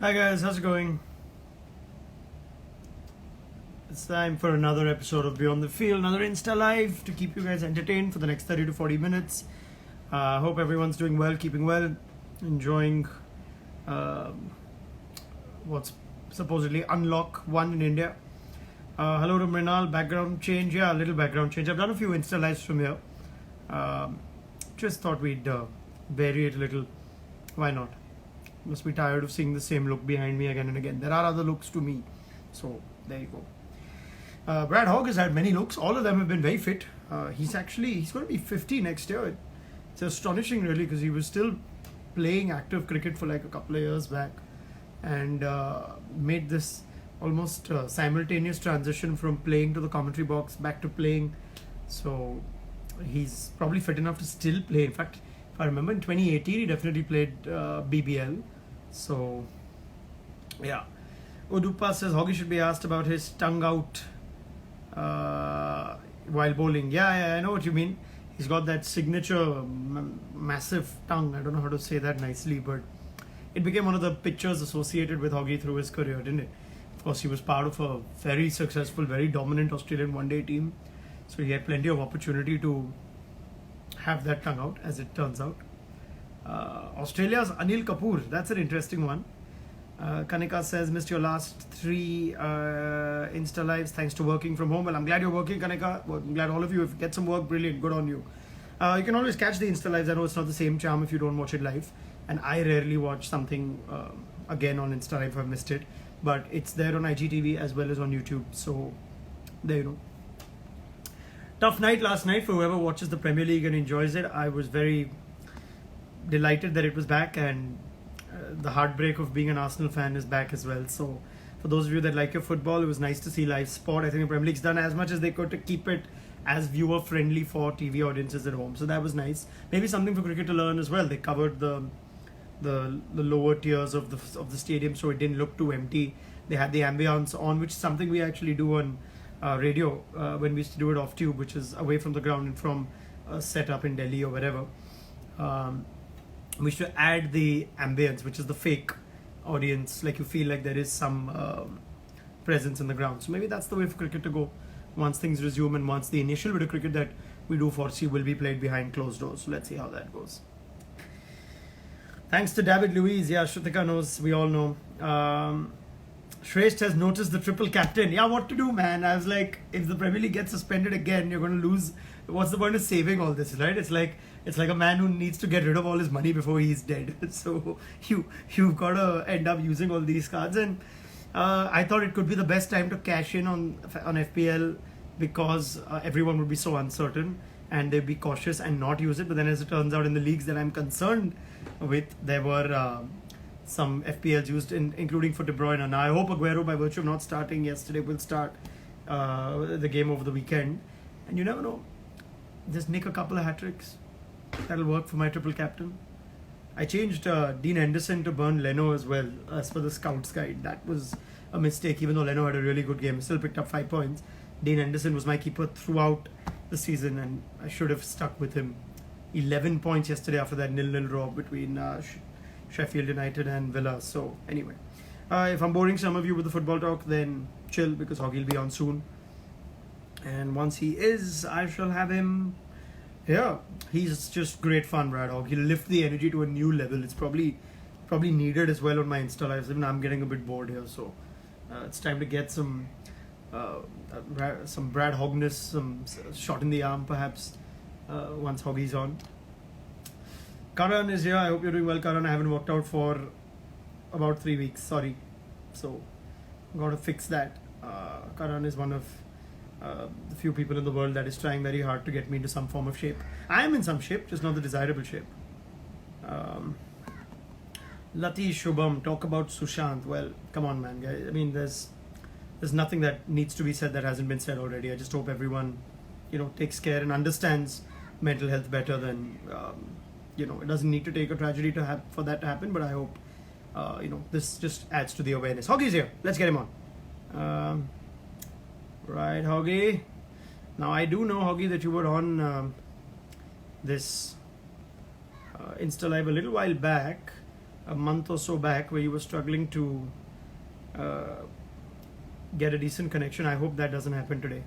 Hi guys, how's it going? It's time for another episode of Beyond the Field, another InstaLive to keep you guys entertained for the next 30 to 40 minutes. Hope everyone's doing well, keeping well, enjoying what's supposedly unlock one in India. Hello to Mrinal, background change. Yeah, a little background change. I've done a few InstaLives from here. Just thought we'd vary it a little. Why not? Must be tired of seeing the same look behind me again and again. There are other looks to me. So, there you go. Brad Hogg has had many looks. All of them have been very fit. He's going to be 50 next year. It's astonishing really because he was still playing active cricket for like a couple of years back and made this almost simultaneous transition from playing to the commentary box back to playing. So he's probably fit enough to still play. In fact, if I remember in 2018 he definitely played BBL. So yeah. Odupa says Hoggy should be asked about his tongue out while bowling. Yeah, I know what you mean. He's got that signature massive tongue. I don't know how to say that nicely, but it became one of the pictures associated with Hoggy through his career, didn't it? Of course, he was part of a very successful, very dominant Australian one-day team. So he had plenty of opportunity to have that tongue out, as it turns out. Australia's Anil Kapoor, that's an interesting one. Kanika says, missed your last three Insta lives thanks to working from home. Well, I'm glad you're working, Kanika. Well, I'm glad all of you, if you get some work, brilliant, good on you. You can always catch the Insta lives. I know it's not the same charm if you don't watch it live. And I rarely watch something again on Insta live if I've missed it. But it's there on IGTV as well as on YouTube. So, there you go. Tough night last night for whoever watches the Premier League and enjoys it. I was very delighted that it was back, and the heartbreak of being an Arsenal fan is back as well. So for those of you that like your football, it was nice to see live sport. I think the Premier League's done as much as they could to keep it as viewer friendly for TV audiences at home. So that was nice. Maybe something for cricket to learn as well. They covered the lower tiers of the stadium, so it didn't look too empty. They had the ambience on, which is something we actually do on radio when we used to do it off tube, which is away from the ground and from a setup in Delhi or wherever. We should add the ambience, which is the fake audience, like you feel like there is some presence in the ground. So maybe that's the way for cricket to go once things resume and once the initial bit of cricket that we do foresee will be played behind closed doors. So let's see how that goes. Thanks to David Luiz. Yeah, Shrutika knows, we all know. Shresht has noticed the triple captain. Yeah, what to do, man? I was like, if the Premier League gets suspended again, you're going to lose. What's the point of saving all this, right? It's like a man who needs to get rid of all his money before he's dead. So you've got to end up using all these cards. And I thought it could be the best time to cash in on FPL because everyone would be so uncertain and they'd be cautious and not use it. But then as it turns out, in the leagues that I'm concerned with, there were some FPLs used, including for De Bruyne. Now I hope Aguero, by virtue of not starting yesterday, will start the game over the weekend. And you never know, just nick a couple of hat-tricks. That'll work for my triple captain. I changed Dean Henderson to Burn Leno as well, as per the Scouts guide. That was a mistake, even though Leno had a really good game. Still picked up 5 points. Dean Henderson was my keeper throughout the season, and I should have stuck with him. 11 points yesterday after that 0-0 draw between Sheffield United and Villa. So anyway, if I'm boring some of you with the football talk, then chill, because Hoggy will be on soon. And once he is, I shall have him. Yeah, he's just great fun, Brad Hogg. He'll lift the energy to a new level. It's probably needed as well on my Insta lives. Even I'm getting a bit bored here, so it's time to get some Brad Hoggness, some shot in the arm perhaps once Hoggy's on. Karan is here. I hope you're doing well, Karan. I haven't worked out for about 3 weeks. Sorry. So, got to fix that. Karan is one of the few people in the world that is trying very hard to get me into some form of shape. I am in some shape, just not the desirable shape. Lati Shubham, talk about Sushant. Well, come on, man. I mean, there's nothing that needs to be said that hasn't been said already. I just hope everyone, takes care and understands mental health better than... it doesn't need to take a tragedy for that to happen, but I hope, this just adds to the awareness. Hoggy's here. Let's get him on. Right, Hoggy. Now, I do know, Hoggy, that you were on this Insta Live a little while back a month or so back where you were struggling to uh, get a decent connection. I hope that doesn't happen today.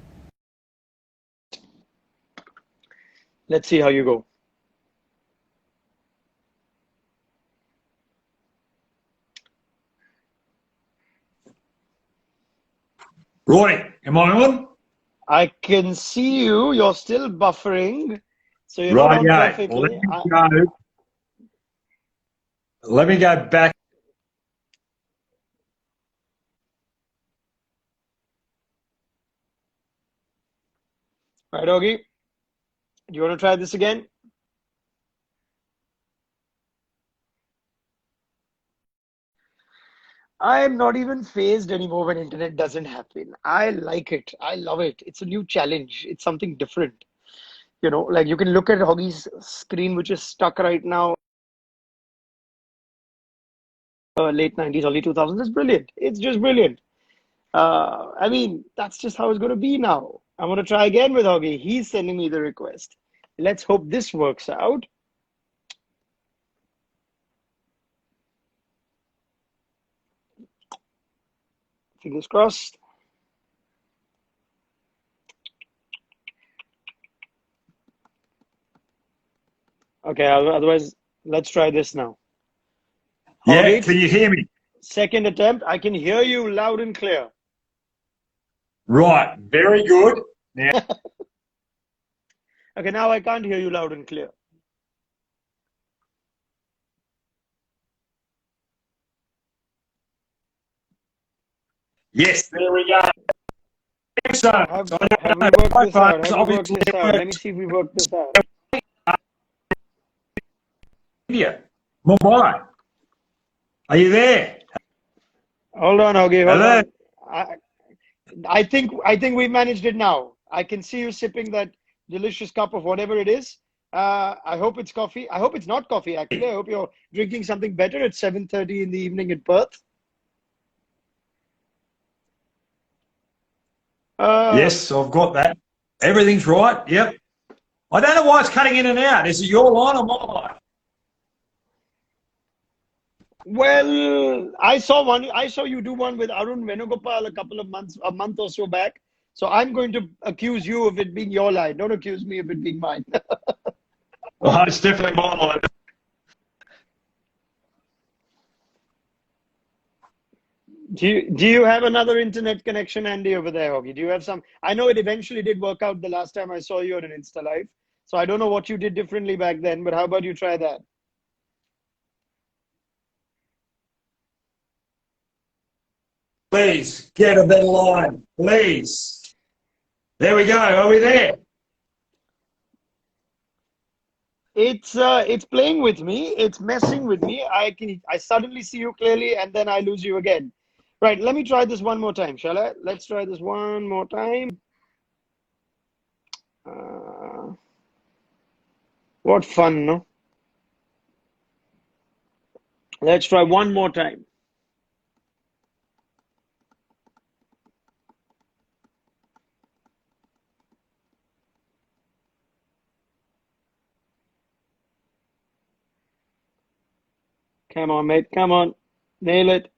Let's see how you go. Right, am I on? I can see you. You're still buffering, so you're not Right, on yeah. perfectly. Let me go back. Right, Augie? Do you want to try this again? I'm not even phased anymore when internet doesn't happen. I like it. I love it. It's a new challenge. It's something different. You know, like you can look at Hoggy's screen, which is stuck right now, late 90s, early 2000s. It's brilliant. It's just brilliant. I mean, that's just how it's going to be now. I'm going to try again with Hoggy. He's sending me the request. Let's hope this works out. Fingers crossed. Okay, otherwise, let's try this now. Yeah, Hoggy, can you hear me? second attempt. I can hear you loud and clear. Right, very good. Now, Okay, now I can't hear you loud and clear. yes, there we go. So, Have we worked this out? Have we worked this out? Let me see if we worked this out. India. Mumbai. Are you there? Hold on, Hoggy, hold Hello? on. I think we managed it now. I can see you sipping that delicious cup of whatever it is. I hope it's coffee. I hope it's not coffee, actually. I hope you're drinking something better at 7:30 in the evening in Perth. Uh, Yes, I've got that. Everything's right. Yep. I don't know why it's cutting in and out. Is it your line or my line? well, I saw you do one with Arun Venugopal a month or so back. So I'm going to accuse you of it being your line. Don't accuse me of it being mine. Oh, it's definitely my line. Do you have another internet connection, Andy, over there, Hoggy? Do you have some? I know it eventually did work out the last time I saw you on an InstaLive. So I don't know what you did differently back then, but how about you try that? Please, get a better line. Please. There we go. Are we there? It's playing with me. It's messing with me. I suddenly see you clearly, and then I lose you again. Right. Let me try this one more time, shall I? Let's try this one more time. Uh, what fun, no? Let's try one more time. Come on, mate. Come on. Nail it.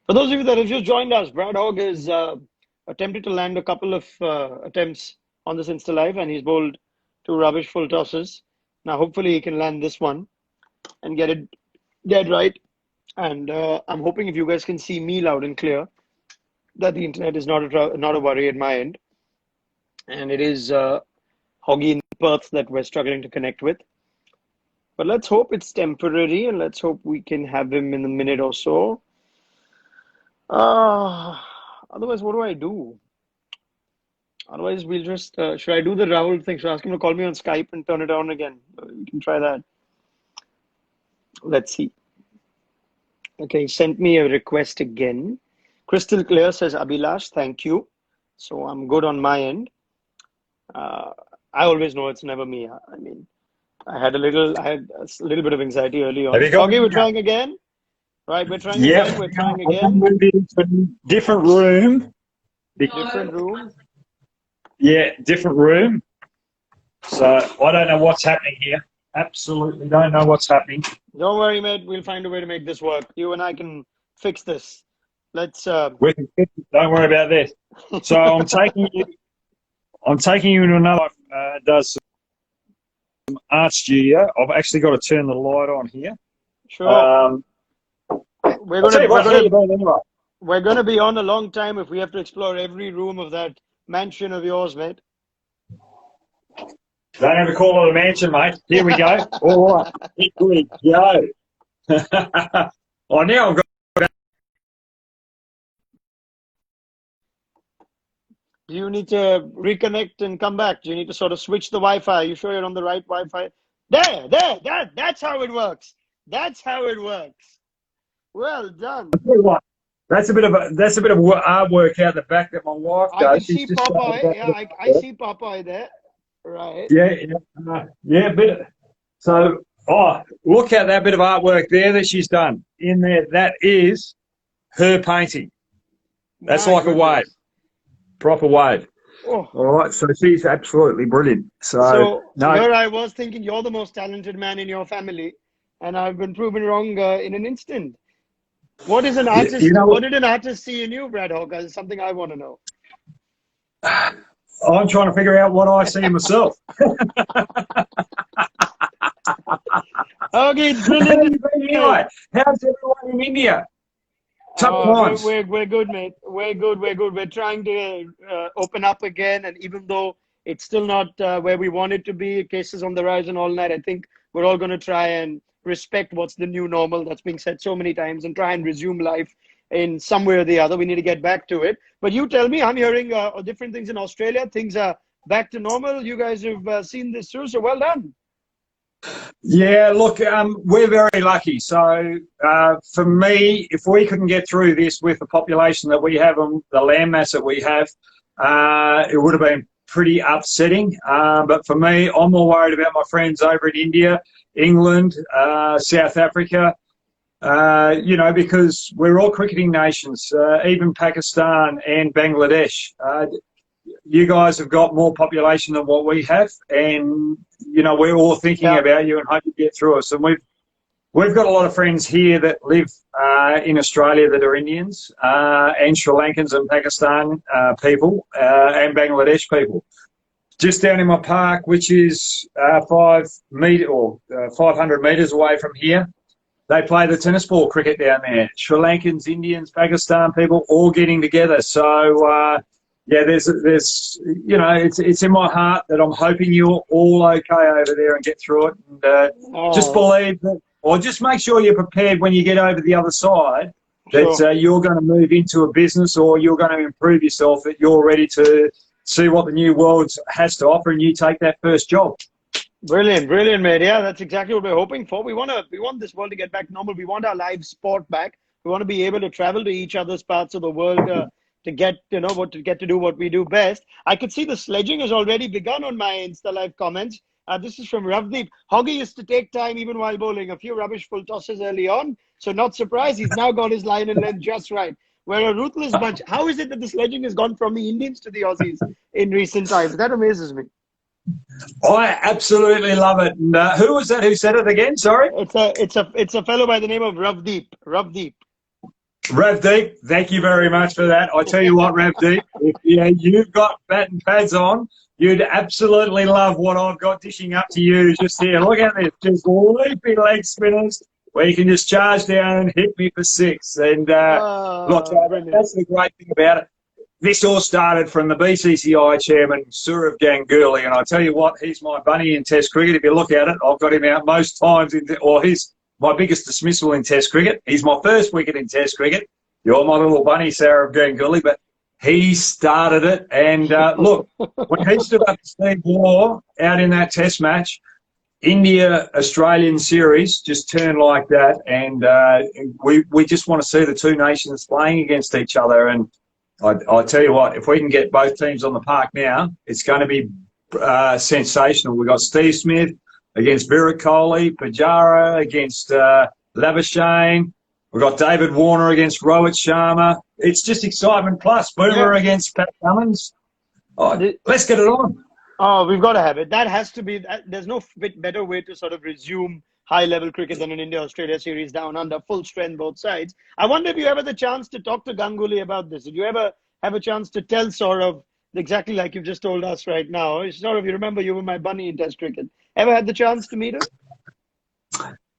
For those of you that have just joined us, Brad Hogg has attempted to land a couple of attempts on this Insta Live, and he's bowled two rubbish full tosses. Now, hopefully, he can land this one and get it dead right. And I'm hoping if you guys can see me loud and clear, that the internet is not a worry at my end, and it is Hoggy in Perth that we're struggling to connect with. But let's hope it's temporary, and let's hope we can have him in a minute or so. Otherwise, what do I do? Otherwise, we'll just should I do the Rahul thing? Should I ask him to call me on Skype and turn it on again? We can try that. Let's see. Okay, he sent me a request again. Crystal clear, says Abhilash. Thank you. So I'm good on my end. I always know it's never me. I mean, I had a little bit of anxiety early on. Have you got Okay, me we're now? trying again. Right, we're trying Yep. again. We're trying I'm again. moving into a different room. Different room. Yeah, different room. So I don't know what's happening here. Absolutely don't know what's happening. Don't worry, mate. We'll find a way to make this work. You and I can fix this. Let's. We can fix it. Don't worry about this. So I'm taking you. I'm taking you into another. Does some art studio. I've actually got to turn the light on here. Sure. I'll tell you what. How you doing anyway? We're gonna be on a long time if we have to explore every room of that mansion of yours, mate. Don't ever call it a mansion, mate. Here we go. All right. Here we go. Oh, now I've got. Do you need to reconnect and come back? Do you need to sort of switch the Wi-Fi? Are you sure you're on the right Wi-Fi? That's how it works. That's how it works. Well done. I'll tell you what. That's a bit of artwork out the back that my wife does. I can see Popeye. Yeah, I see Popeye there. Right. Yeah, bit. So, look at that bit of artwork there that she's done in there. That is her painting. That's like a wave, proper wave. Oh. All right, so she's absolutely brilliant. So here I was thinking you're the most talented man in your family, and I've been proven wrong in an instant. What is an artist? What did an artist see in you, Brad Hogg? Is something I want to know. I'm trying to figure out what I see in myself. Okay, it's brilliant. Anyway, how's everyone in India? Tough times. We're good, mate. We're good. We're trying to open up again, and even though it's still not where we want it to be, cases on the rise and all that, I think we're all going to try and respect what's the new normal that's being said so many times and try and resume life in some way or the other. We need to get back to it. But you tell me, I'm hearing different things in Australia. Things are back to normal. You guys have seen this through, so well done. Yeah, look, we're very lucky. So for me, if we couldn't get through this with the population that we have and the land mass that we have, it would have been pretty upsetting. But for me, I'm more worried about my friends over in India, England, South Africa, because we're all cricketing nations, even Pakistan and Bangladesh. You guys have got more population than what we have, and we're all thinking about you and hope you get through us. And we've got a lot of friends here that live in Australia that are Indians and Sri Lankans and Pakistan people and Bangladesh people. Just down in my park, which is 500 metres away from here, they play the tennis ball cricket down there. Sri Lankans, Indians, Pakistan people all getting together. So. There's it's in my heart that I'm hoping you're all okay over there and get through it. And just believe that, or just make sure you're prepared when you get over the other side that you're going to move into a business or you're going to improve yourself, that you're ready to see what the new world has to offer and you take that first job. Brilliant, mate. Yeah, that's exactly what we're hoping for. We want this world to get back normal. We want our live sport back. We want to be able to travel to each other's parts of the world. To get to do what we do best. I could see the sledging has already begun on my InstaLive comments. This is from Ravdeep. Hoggy used to take time even while bowling. A few rubbish full tosses early on. So not surprised. He's now got his line and length just right. We're a ruthless bunch. How is it that the sledging has gone from the Indians to the Aussies in recent times? That amazes me. I absolutely love it. And who was that who said it again? Sorry? It's a fellow by the name of Ravdeep. Ravdeep, thank you very much for that. I tell you what, Ravdeep, if you've got bat and pads on, you'd absolutely love what I've got dishing up to you just here. Look at this, just leapy leg spinners where you can just charge down and hit me for six. And look, that's the great thing about it. This all started from the BCCI chairman, Sourav Ganguly, and I tell you what, he's my bunny in Test cricket. If you look at it, I've got him out most times, he's my biggest dismissal in Test cricket. He's my first wicket in Test cricket. You're my little bunny, Sourav Ganguly, but he started it. And look, when he stood up to Steve Waugh out in that Test match, India-Australian series just turned like that. And we just want to see the two nations playing against each other. And I tell you what, if we can get both teams on the park now, it's going to be sensational. We've got Steve Smith, against Virat Kohli, Pujara against Labuschagne. We've got David Warner against Rohit Sharma. It's just excitement plus. Boomer against Pat Cummins. Oh, let's get it on. Oh, we've got to have it. That has to be. There's no better way to sort of resume high-level cricket than an India-Australia series down under, full strength both sides. I wonder if you ever had the chance to talk to Ganguly about this. Did you ever have a chance to tell sort of exactly like you've just told us right now? It's sort of, you remember you were my bunny in Test cricket. Ever had the chance to meet him?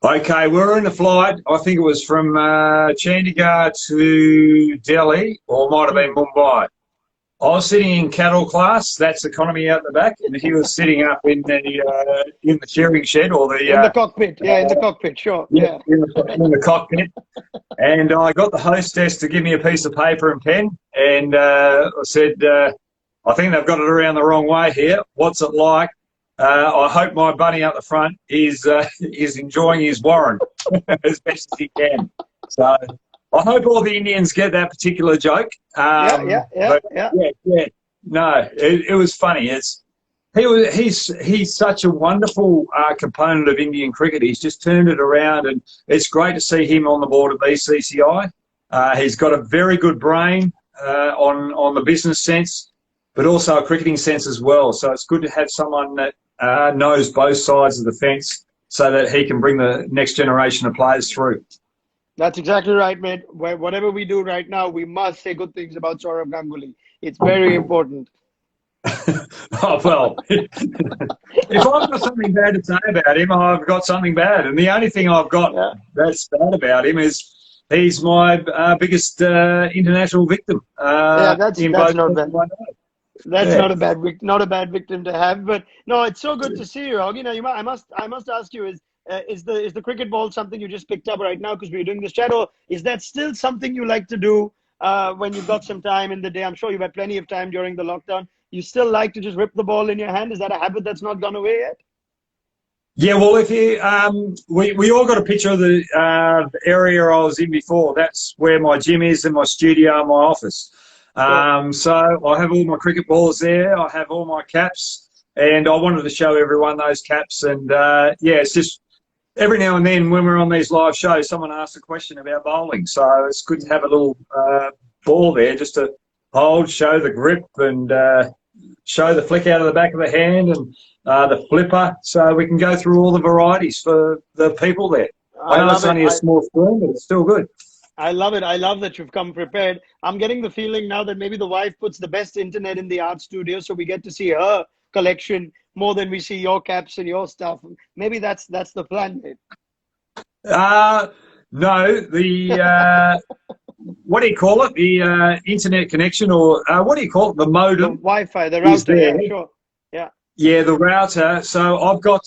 Okay, we were in the flight. I think it was from Chandigarh to Delhi, or it might have been Mumbai. I was sitting in cattle class, that's economy out the back, and he was sitting up in the shearing shed, or the in the cockpit. Yeah, in the cockpit, sure. Yeah, in the cockpit. And I got the hostess to give me a piece of paper and pen, and I said, I think they've got it around the wrong way here. What's it like? I hope my bunny up the front is enjoying his warren as best as he can. So I hope all the Indians get that particular joke. Yeah. No, it was funny. He's such a wonderful component of Indian cricket. He's just turned it around, and it's great to see him on the board at BCCI. He's got a very good brain on the business sense, but also a cricketing sense as well. So it's good to have someone that knows both sides of the fence, so that he can bring the next generation of players through. That's exactly right, mate. Whatever we do right now, we must say good things about Sourav Ganguly. It's very important. Oh, well, if I've got something bad to say about him, I've got something bad. And the only thing I've got that's bad about him is he's my biggest international victim. That's not bad. That's not a bad victim to have. But no, it's so good to see you, Hoggy. Now, I must ask you, is the cricket ball something you just picked up right now because we're doing this chat, or is that still something you like to do when you've got some time in the day? I'm sure you've had plenty of time during the lockdown. You still like to just rip the ball in your hand? Is that a habit that's not gone away yet? Yeah, well, if you we all got a picture of the area I was in before. That's where my gym is, and my studio, and my office. So I have all my cricket balls there. I have all my caps, and I wanted to show everyone those caps. And it's just every now and then when we're on these live shows, someone asks a question about bowling. So it's good to have a little ball there just to hold, show the grip, and show the flick out of the back of the hand, and the flipper, so we can go through all the varieties for the people there. I know it's only a small screen, but it's still good. I love it. I love that you've come prepared. I'm getting the feeling now that maybe the wife puts the best internet in the art studio, so we get to see her collection more than we see your caps and your stuff. Maybe that's the plan, mate. No, the what do you call it? The internet connection, or what do you call it? The modem. The Wi-Fi, the router. Yeah, sure. Yeah, the router. So I've got,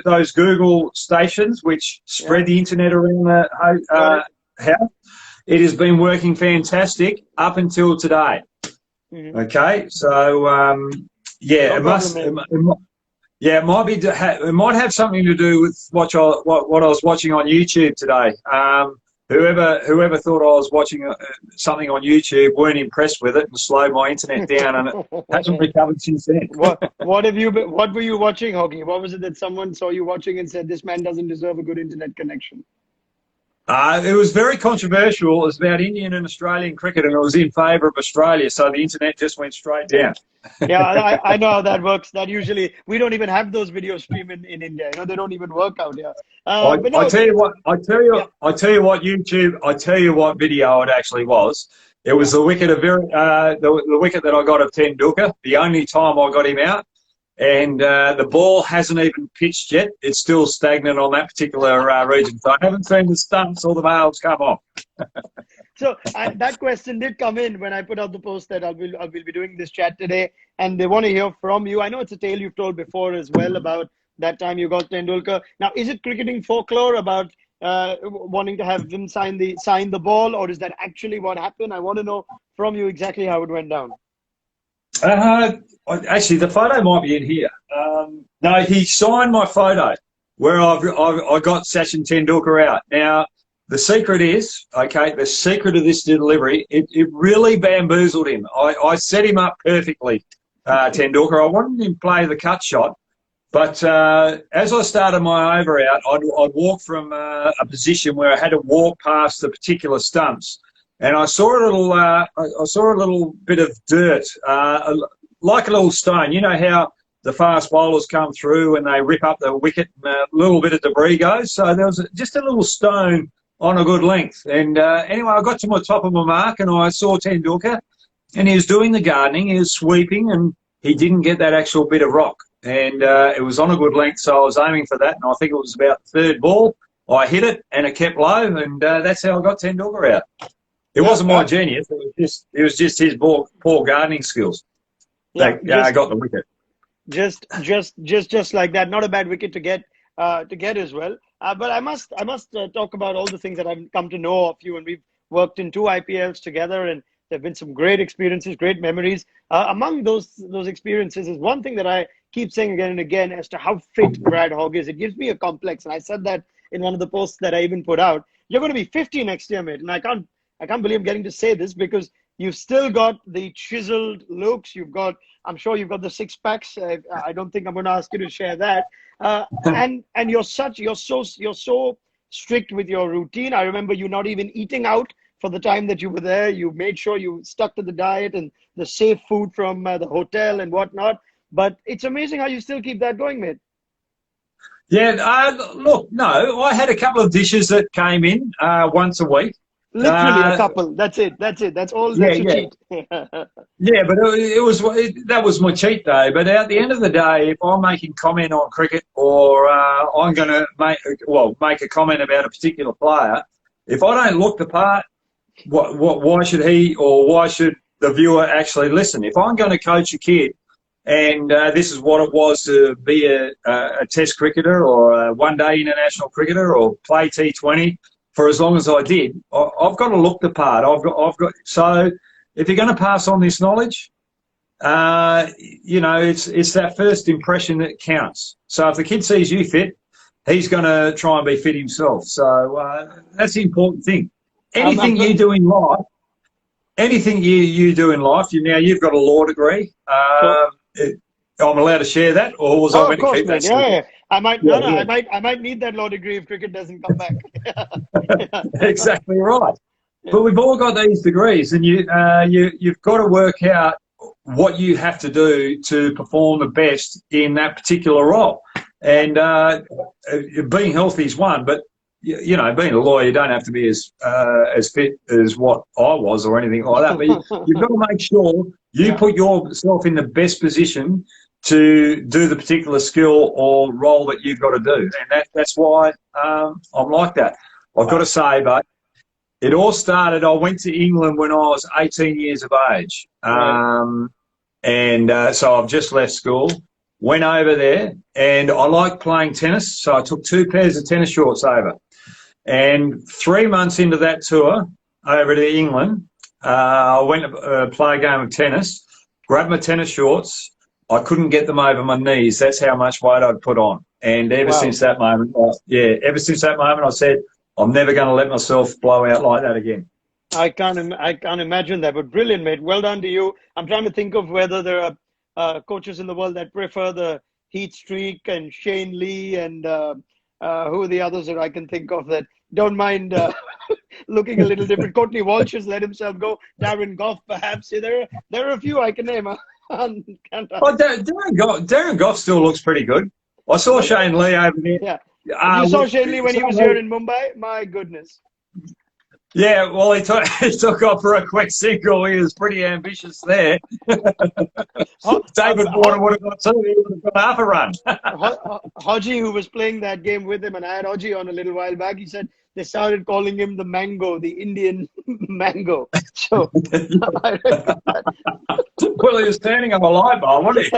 those Google stations which spread the internet around the house. It has been working fantastic up until today. Mm-hmm. Okay, so it might have something to do with what I was watching on YouTube today. Whoever thought I was watching something on YouTube weren't impressed with it and slowed my internet down, and it hasn't recovered since then. What were you watching, Hoggy? What was it that someone saw you watching and said, this man doesn't deserve a good internet connection? It was very controversial. It was about Indian and Australian cricket, and it was in favour of Australia, so the internet just went straight down. Yeah, I know how that works. That usually we don't even have those videos stream in India. They don't even work out here. I tell you what video it actually was. It was the wicket the wicket that I got of Tendulkar. The only time I got him out, and the ball hasn't even pitched yet. It's still stagnant on that particular region. So I haven't seen the stumps or the bails come off. So that question did come in when I put out the post that I will be doing this chat today, and they want to hear from you. I know it's a tale you've told before as well about that time you got Tendulkar. Now, is it cricketing folklore about wanting to have him sign the ball, or is that actually what happened? I want to know from you exactly how it went down. Actually, the photo might be in here. No, he signed my photo where I got Sachin Tendulkar out. Now, the secret is, the secret of this delivery, it really bamboozled him. I set him up perfectly, Tendulkar. I wanted him to play the cut shot But as I started my over out, I'd walk from a position where I had to walk past the particular stumps, and I saw a little bit of dirt, like a little stone. You know how the fast bowlers come through and they rip up the wicket and a little bit of debris goes. So there was just a little stone on a good length. And anyway, I got to my top of my mark and I saw Tendulkar, and he was doing the gardening, he was sweeping, and he didn't get that actual bit of rock. And it was on a good length, so I was aiming for that, and I think it was about the third ball. I hit it, and it kept low, and that's how I got Tendulkar out. It wasn't my genius; it was just his poor gardening skills that got the wicket. Just like that. Not a bad wicket to get as well. But I must talk about all the things that I've come to know of you, and we've worked in 2 IPLs together, and there've been some great experiences, great memories. Among those experiences is one thing that I keep saying again and again as to how fit Brad Hogg is. It gives me a complex, and I said that in one of the posts that I even put out. You're going to be 50 next year, mate, and I can't believe I'm getting to say this because you've still got the chiseled looks. I'm sure you've got the 6 packs. I don't think I'm going to ask you to share that. And you're so strict with your routine. I remember you not even eating out for the time that you were there. You made sure you stuck to the diet and the safe food from the hotel and whatnot. But it's amazing how you still keep that going, mate. Yeah, look, no, I had a couple of dishes that came in once a week. Literally a couple. That's it. That's all. That's your cheat. Yeah, but that was my cheat day. But at the end of the day, if I'm making comment on cricket or I'm going to make a comment about a particular player, if I don't look the part, why should he or why should the viewer actually listen? If I'm going to coach a kid, and this is what it was to be a test cricketer or a one-day international cricketer or play T20 for as long as I did, I've got to look the part. So if you're going to pass on this knowledge, it's that first impression that counts. So if the kid sees you fit, he's going to try and be fit himself. So that's the important thing. Anything you do in life, you've got a law degree. I'm allowed to share that, or was I meant to keep that? Yeah. I might need that law degree if cricket doesn't come back. Exactly right. But we've all got these degrees, and you've got to work out what you have to do to perform the best in that particular role. And being healthy is one, but being a lawyer, you don't have to be as fit as what I was or anything like that. But you've got to make sure you put yourself in the best position to do the particular skill or role that you've got to do. And that's why I'm like that. I've got to say, but it all started, I went to England when I was 18 years of age. So I've just left school, went over there, and I like playing tennis. So I took 2 pairs of tennis shorts over. And 3 months into that tour over to England, I went to play a game of tennis, grabbed my tennis shorts. I couldn't get them over my knees. That's how much weight I'd put on. And ever since that moment, I said, I'm never going to let myself blow out like that again. I can't imagine that, but brilliant, mate. Well done to you. I'm trying to think of whether there are coaches in the world that prefer the heat streak and Shane Lee and who are the others that I can think of that don't mind looking a little different. Courtney Walsh has let himself go. Darren Goff, perhaps. There are a few I can name. Darren Goff still looks pretty good. I saw Shane Lee over there. Yeah. You saw Shane Lee when he was here in Mumbai? My goodness. Yeah, well, he took off for a quick single. He was pretty ambitious there. David Warner would have got 2. He would have got half a run. Hodgie, who was playing that game with him, and I had Hodgie on a little while back, he said they started calling him the Mango, the Indian Mango. So, well, he was standing up a light bulb, wasn't he?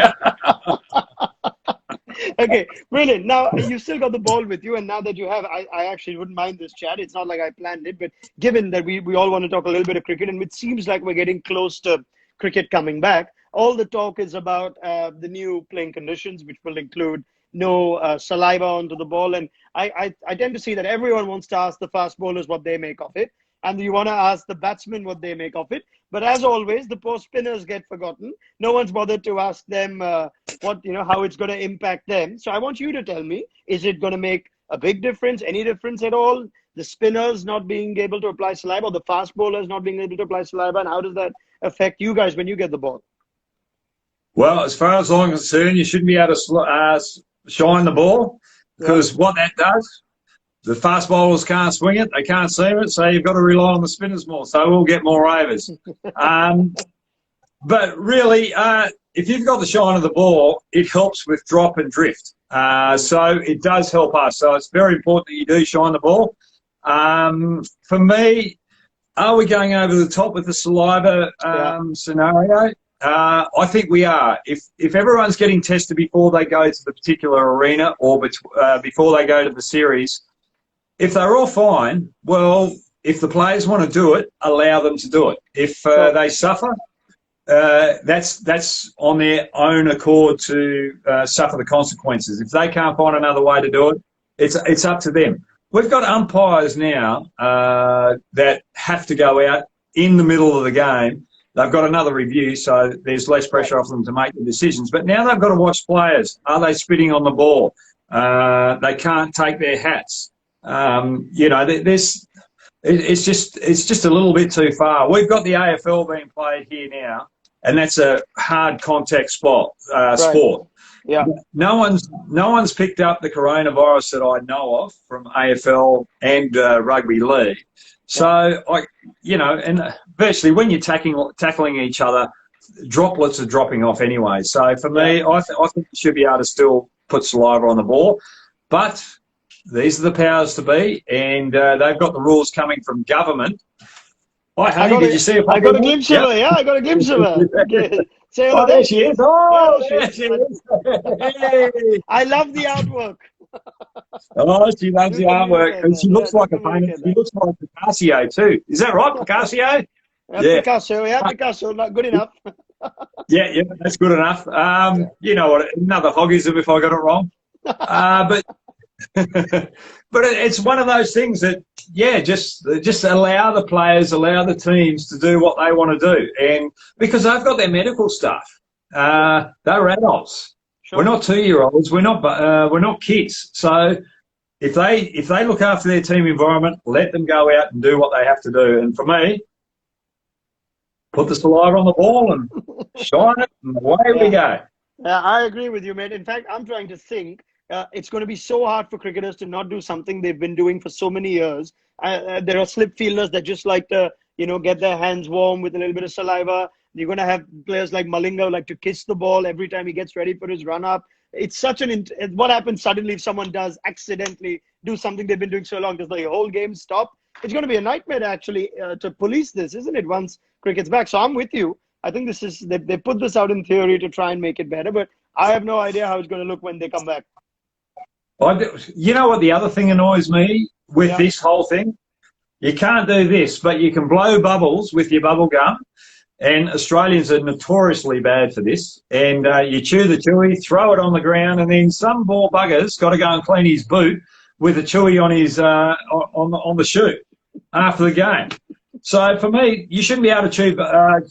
Okay, brilliant. Now, you still got the ball with you, and now that you have, I actually wouldn't mind this chat. It's not like I planned it, but given that we all want to talk a little bit of cricket, and it seems like we're getting close to cricket coming back, all the talk is about the new playing conditions, which will include no saliva onto the ball. And I tend to see that everyone wants to ask the fast bowlers what they make of it, and you want to ask the batsmen what they make of it. But as always, the poor spinners get forgotten. No one's bothered to ask them how it's going to impact them. So I want you to tell me, is it going to make a big difference, any difference at all? The spinners not being able to apply saliva, or the fast bowlers not being able to apply saliva, and how does that affect you guys when you get the ball? Well, as far as I'm concerned, you shouldn't be able to shine the ball, because what that does, the fast bowlers can't swing it, they can't seam it, so you've got to rely on the spinners more, so we'll get more overs. But really, if you've got the shine of the ball, it helps with drop and drift. So it does help us. So it's very important that you do shine the ball. For me, are we going over the top with the saliva scenario? I think we are. If everyone's getting tested before they go to the particular arena or before they go to the series, if they're all fine, well, if the players want to do it, allow them to do it. If they suffer, that's on their own accord to suffer the consequences. If they can't find another way to do it, it's up to them. We've got umpires now that have to go out in the middle of the game. They've got another review, so there's less pressure off them to make the decisions. But now they've got to watch players. Are they spitting on the ball? They can't take their hats. It's just a little bit too far. We've got the AFL being played here now, and that's a hard contact sport. Yeah. No one's picked up the coronavirus that I know of from AFL and rugby league. So and virtually when you're tackling each other, droplets are dropping off anyway. So for me, I think you should be able to still put saliva on the ball, but these are the powers to be, and they've got the rules coming from government. Hi, Honey, did you see her? I got a glimpse of her. Yeah, I got a glimpse of her. Okay. Say hello. Oh, there she is. Oh, there she is. Hey. I love the artwork. Oh, she loves the artwork, and she looks like a painter. She looks like Picasso too. Is that right, Picasso? Yeah. Picasso. Not good enough. yeah, that's good enough. You know what? Another hoggism if I got it wrong. But it's one of those things that, just allow the players, allow the teams to do what they want to do, and because they've got their medical staff, they're adults. Sure. We're not 2-year-olds. We're not kids. So if they look after their team environment, let them go out and do what they have to do. And for me, put the saliva on the ball and shine it, and away we go. Yeah, I agree with you, mate. In fact, I'm trying to think. It's going to be so hard for cricketers to not do something they've been doing for so many years. There are slip fielders that just like to, get their hands warm with a little bit of saliva. You're going to have players like Malinga who like to kiss the ball every time he gets ready for his run up. It's such what happens suddenly if someone does accidentally do something they've been doing so long? Does the whole game stop? It's going to be a nightmare actually to police this, isn't it? Once cricket's back. So I'm with you. I think they put this out in theory to try and make it better, but I have no idea how it's going to look when they come back. You know what the other thing annoys me with this whole thing? You can't do this, but you can blow bubbles with your bubble gum, and Australians are notoriously bad for this. And you chew the chewy, throw it on the ground, and then some poor bugger's got to go and clean his boot with a chewy on his on the shoe after the game. So for me, you shouldn't be able to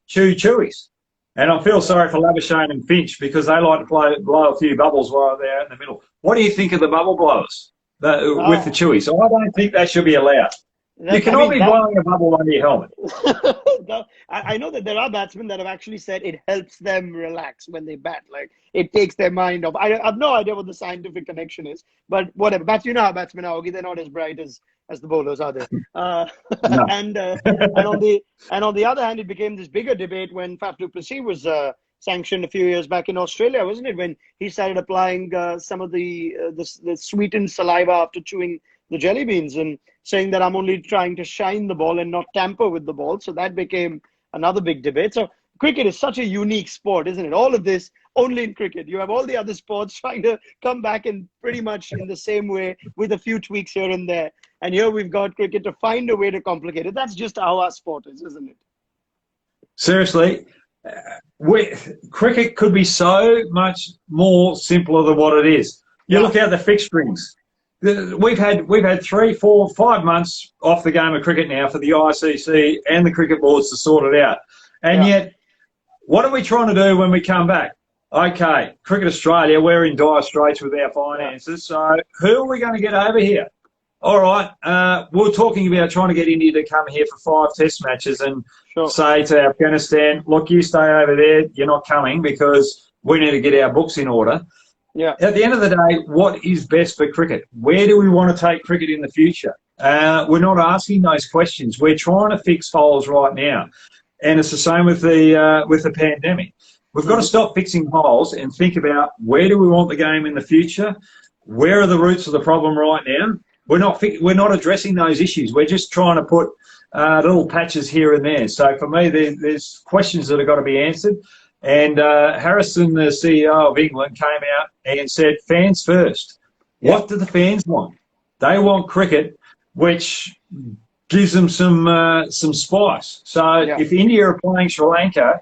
chew chewies. And I feel sorry for Labuschagne and Finch because they like to blow a few bubbles while they're out in the middle. What do you think of the bubble blowers with the chewies? So I don't think that should be allowed. You can only be blowing a bubble under your helmet. I know that there are batsmen that have actually said it helps them relax when they bat. Like, it takes their mind off. I have no idea what the scientific connection is, but whatever. You know how batsmen are, Augie. They're not as bright as the bowlers, are they? No. And on the other hand, it became this bigger debate when Faf du Plessis was sanctioned a few years back in Australia, wasn't it? When he started applying some of the sweetened saliva after chewing the jelly beans and saying that I'm only trying to shine the ball and not tamper with the ball. So that became another big debate. So cricket is such a unique sport, isn't it? All of this only in cricket. You have all the other sports trying to come back in pretty much in the same way with a few tweaks here and there. And here we've got cricket to find a way to complicate it. That's just how our sport is, isn't it? Seriously, cricket could be so much more simpler than what it is. You look at the fixturings. we've had 3, 4, 5 months off the game of cricket now for the ICC and the cricket boards to sort it out. And yet, what are we trying to do when we come back? Okay, Cricket Australia, we're in dire straits with our finances. So who are we going to get over here? All right, we're talking about trying to get India to come here for 5 test matches and say to Afghanistan, look, you stay over there, you're not coming because we need to get our books in order. Yeah. At the end of the day, what is best for cricket? Where do we want to take cricket in the future? We're not asking those questions. We're trying to fix holes right now. And it's the same with the pandemic. We've got to stop fixing holes and think about where do we want the game in the future? Where are the roots of the problem right now? We're not addressing those issues. We're just trying to put little patches here and there. So for me, there's questions that have got to be answered. And Harrison, the CEO of England, came out and said, fans first. What do the fans want? They want cricket, which gives them some spice. So if India are playing Sri Lanka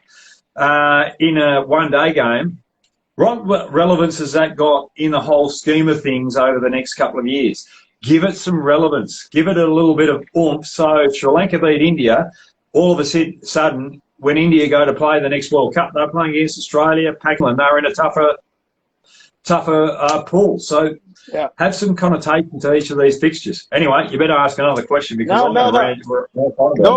in a one-day game, what relevance has that got in the whole scheme of things over the next couple of years? Give it some relevance. Give it a little bit of oomph. So if Sri Lanka beat India, all of a sudden, when India go to play the next World Cup, they're playing against Australia, Pakistan. They're in a tougher pool. So have some connotation to each of these fixtures. Anyway, you better ask another question because Go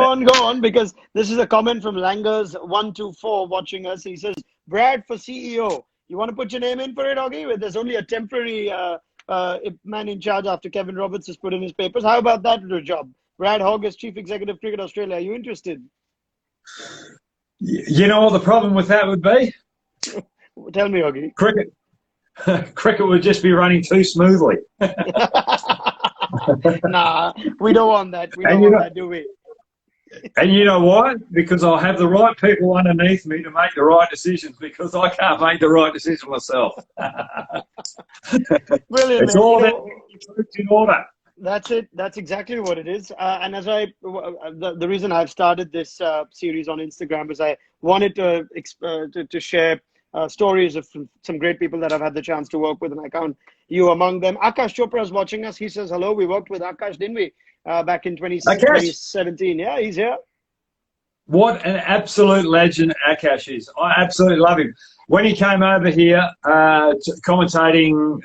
on, because this is a comment from Langers124 watching us. He says, Brad for CEO. You want to put your name in for it, Hoggy? There's only a temporary man in charge after Kevin Roberts has put in his papers. How about that job? Brad Hogg as Chief Executive Cricket Australia. Are you interested? You know what the problem with that would be? Tell me, Hoggy. Cricket would just be running too smoothly. Nah, we don't want that. We don't want that, do we? And you know why? Because I'll have the right people underneath me to make the right decisions because I can't make the right decision myself. Brilliant. It's all about in order. That's it. That's exactly what it is. And as the reason I've started this series on Instagram is I wanted to share stories of some great people that I've had the chance to work with, and I count you among them. Akash Chopra is watching us. He says hello. We worked with Akash, didn't we? Back in 2017. Yeah, he's here. What an absolute legend Akash is. I absolutely love him. When he came over here commentating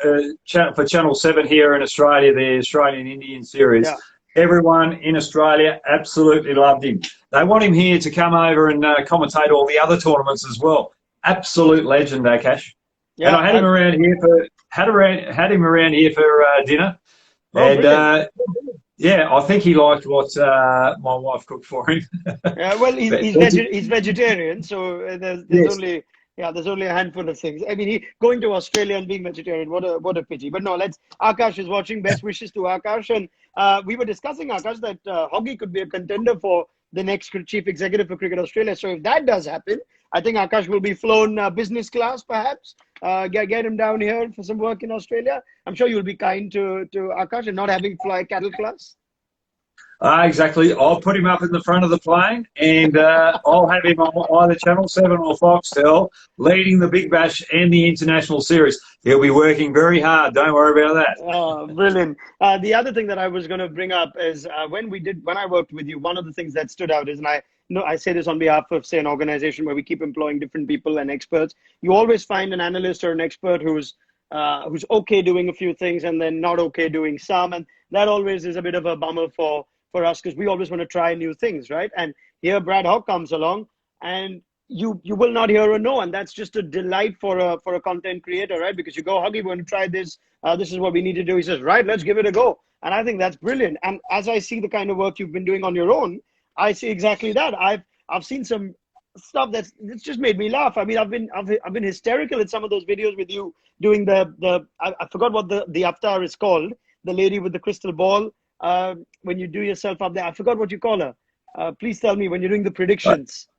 for Channel 7 here in Australia, the Australian Indian series, everyone in Australia absolutely loved him. They want him here to come over and commentate all the other tournaments as well. Absolute legend, Akash. Yeah, and I had him around here for dinner. And I think he liked what my wife cooked for him. Well, he's vegetarian, so there's only a handful of things. I mean, going to Australia and being vegetarian, what a pity. But no, Akash is watching. Best wishes to Akash. And we were discussing, Akash, that Hoggy could be a contender for the next Chief Executive for Cricket Australia. So if that does happen, I think Akash will be flown business class, perhaps. Get him down here for some work in Australia. I'm sure you'll be kind to Akash and not having fly cattle class. Exactly. I'll put him up in the front of the plane and I'll have him on either Channel 7 or Foxtel leading the Big Bash and the international series. He'll be working very hard. Don't worry about that. Oh, brilliant. The other thing that I was going to bring up is when I worked with you, one of the things that stood out is, and I say this on behalf of, say, an organization where we keep employing different people and experts. You always find an analyst or an expert who's okay doing a few things and then not okay doing some. And that always is a bit of a bummer for us because we always want to try new things, right? And here Brad Hogg comes along and you will not hear a no. And that's just a delight for a content creator, right? Because you go, Hoggy, we're going to try this. This is what we need to do. He says, right, let's give it a go. And I think that's brilliant. And as I see the kind of work you've been doing on your own, I see exactly that. I've seen some stuff it's just made me laugh. I mean, I've been hysterical in some of those videos with you doing I forgot what the avatar is called, the lady with the crystal ball. When you do yourself up there, I forgot what you call her. Please tell me when you're doing the predictions.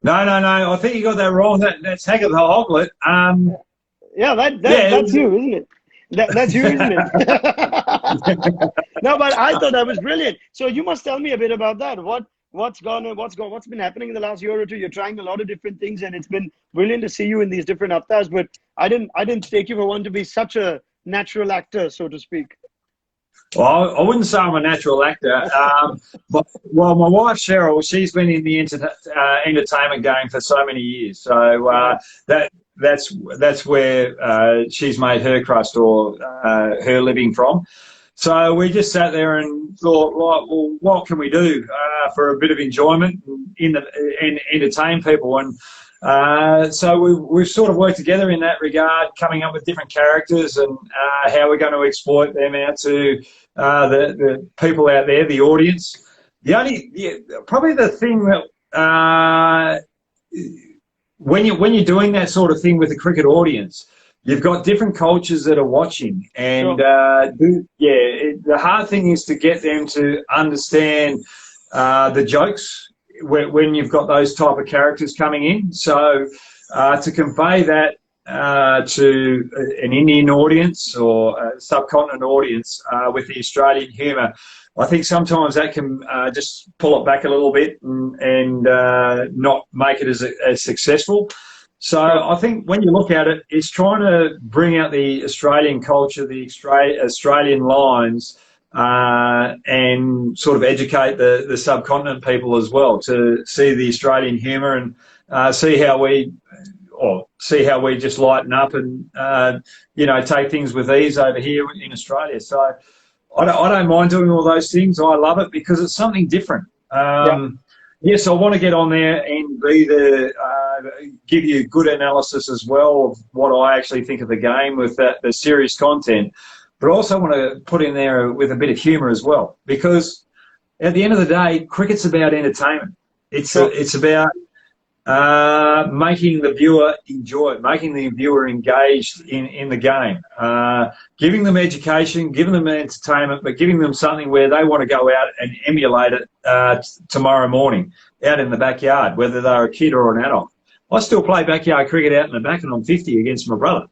No. I think you got that wrong. That's Agatha Hoglet. That's you, isn't it? That's you, isn't it? No, but I thought that was brilliant. So you must tell me a bit about that. What's been happening in the last year or two? You're trying a lot of different things, and it's been brilliant to see you in these different avatars. But I didn't take you for one to be such a natural actor, so to speak? Well, I wouldn't say I'm a natural actor, but well, my wife Cheryl, she's been in the entertainment game for so many years, so that's where she's made her crust or her living from. So we just sat there and thought, right, well, what can we do for a bit of enjoyment and entertain people? And so we've sort of worked together in that regard, coming up with different characters and how we're going to exploit them out to the people out there, the audience. Probably the thing that when you're doing that sort of thing with the cricket audience, you've got different cultures that are watching, and the hard thing is to get them to understand the jokes when you've got those type of characters coming in. So to convey that to an Indian audience or a subcontinent audience with the Australian humour, I think sometimes that can just pull it back a little bit and not make it as successful. So I think when you look at it, it's trying to bring out the Australian culture, the Australian lines, and sort of educate the subcontinent people as well to see the Australian humour and see how we just lighten up and take things with ease over here in Australia. So I don't mind doing all those things. I love it because it's something different. Yes, I want to get on there and give you good analysis as well of what I actually think of the game with the serious content, but I also want to put in there with a bit of humour as well, because at the end of the day, cricket's about entertainment. It's about making the viewer enjoy it, making the viewer engaged in the game, giving them education, giving them entertainment, but giving them something where they want to go out and emulate it tomorrow morning out in the backyard, whether they're a kid or an adult. I still play backyard cricket out in the back, and I'm 50 against my brother.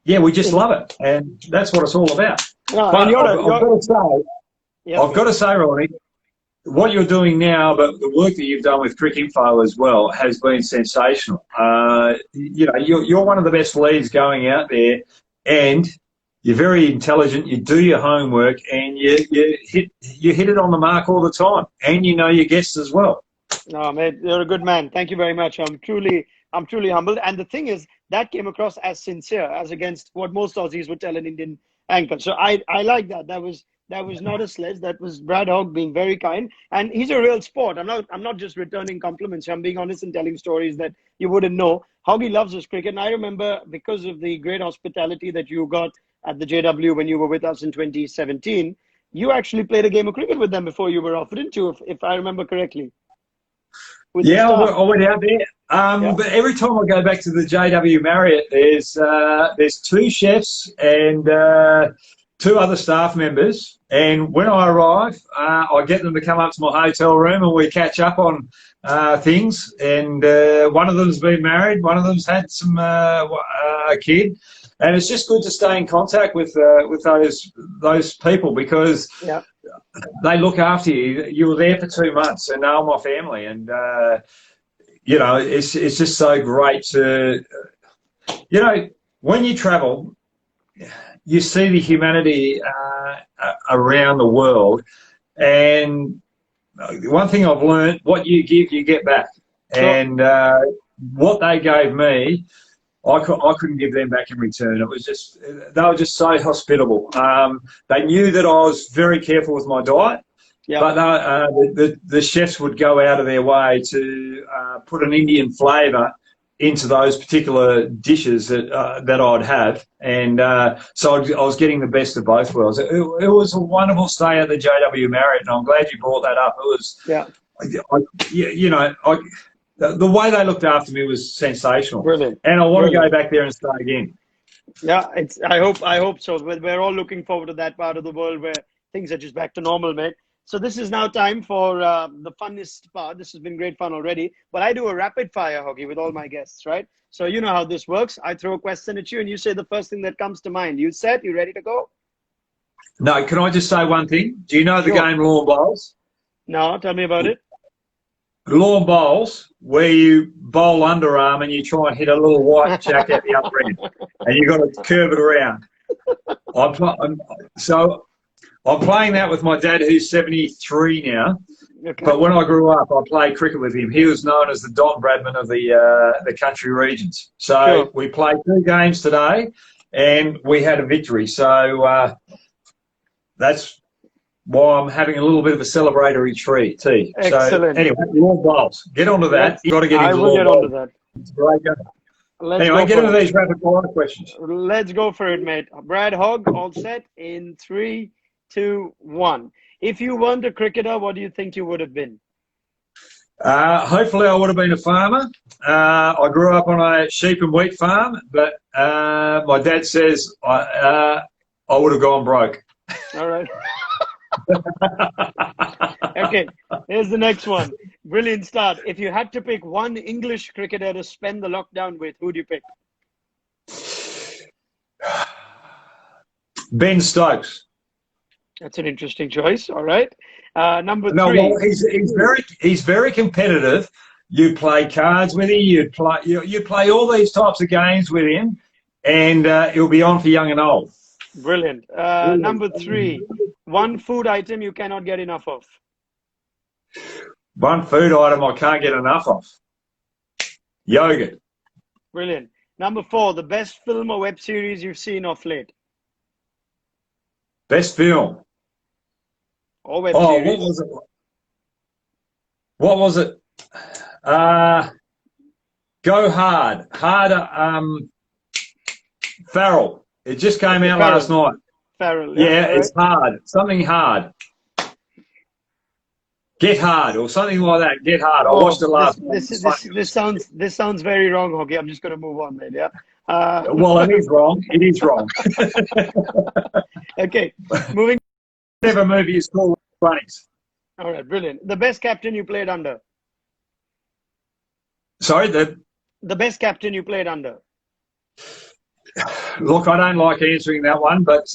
We just love it, and that's what it's all about. But I've got to say, Ronnie, what you're doing now, but the work that you've done with Cricinfo as well has been sensational. You're one of the best leads going out there, and you're very intelligent. You do your homework, and you hit it on the mark all the time, and you know your guests as well. No, mate, you're a good man. Thank you very much. I'm truly humbled. And the thing is, that came across as sincere, as against what most Aussies would tell an Indian anchor. So I like that. That was not a sledge. That was Brad Hogg being very kind, and he's a real sport. I'm not just returning compliments. I'm being honest and telling stories that you wouldn't know. Hoggy loves his cricket, and I remember, because of the great hospitality that you got at the JW when you were with us in 2017, you actually played a game of cricket with them before you were offered into, if I remember correctly. I went out there. But every time I go back to the JW Marriott, there's two chefs and two other staff members. And when I arrive, I get them to come up to my hotel room and we catch up on things. And one of them's been married, one of them's had some a kid. And it's just good to stay in contact with those people, because they look after you. You were there for 2 months, and now my family, and it's just so great to, when you travel, you see the humanity around the world, and one thing I've learned: what you give, you get back, and what they gave me, I couldn't give them back in return. It was just, they were just so hospitable. They knew that I was very careful with my diet, but the chefs would go out of their way to put an Indian flavour into those particular dishes that I'd have, and so I was getting the best of both worlds. It was a wonderful stay at the JW Marriott, and I'm glad you brought that up. It was, the way they looked after me was sensational. Brilliant. And I want to go back there and stay again. Yeah, I hope so. We're all looking forward to that part of the world where things are just back to normal, mate. So this is now time for the funnest part. This has been great fun already. But I do a rapid fire, Hoggy, with all my guests, right? So you know how this works. I throw a question at you and you say the first thing that comes to mind. You set? You ready to go? No, can I just say one thing? Do you know the game Lawn Bowls? No, tell me about it. lawn bowls where you bowl underarm and you try and hit a little white jack at the upper end, and you've got to curve it around. So I'm playing that with my dad, who's 73 now. Okay. But when I grew up, I played cricket with him. He was known as the Don Bradman of the country regions. So Sure. we played 2 games today, and we had a victory. So that's why I'm having a little bit of a celebratory tea. Excellent. So anyway, lawn bowls. Get onto that. You've got to get into I will get lawn onto bowls. that. It's a great game. Let's Anyway, go get for into it. these rapid fire questions. Let's go for it, mate. Brad Hogg, all set in 3, 2, 1. If you weren't a cricketer, what do you think you would have been? Hopefully I would have been a farmer. I grew up on a sheep and wheat farm, but my dad says I would have gone broke. All right. Okay, here's the next one. Brilliant start. If you had to pick one English cricketer to spend the lockdown with, who'd you pick? Ben Stokes. That's an interesting choice. All right. Number 3. No, well, he's very competitive. You play cards with him. You play all these types of games with him, and he'll be on for young and old. Brilliant. Number 3. One food item you cannot get enough of. One food item I can't get enough of. Yogurt. Brilliant. Number 4. The best film or web series you've seen off late. Best film. Or web Oh, series. what was it? Go Hard. Farrell. It just came out last night. Farrell. Yeah, right. it's hard. Something hard. Get Hard or something like that. Get Hard. I watched it last night. This sounds very wrong, Hoggy. I'm just going to move on, mate. Yeah. Well, it is wrong. It is wrong. Okay. Moving. Never movie is called Bunnies. All right. Brilliant. The best captain you played under. Sorry, The best captain you played under. look, I don't like answering that one, but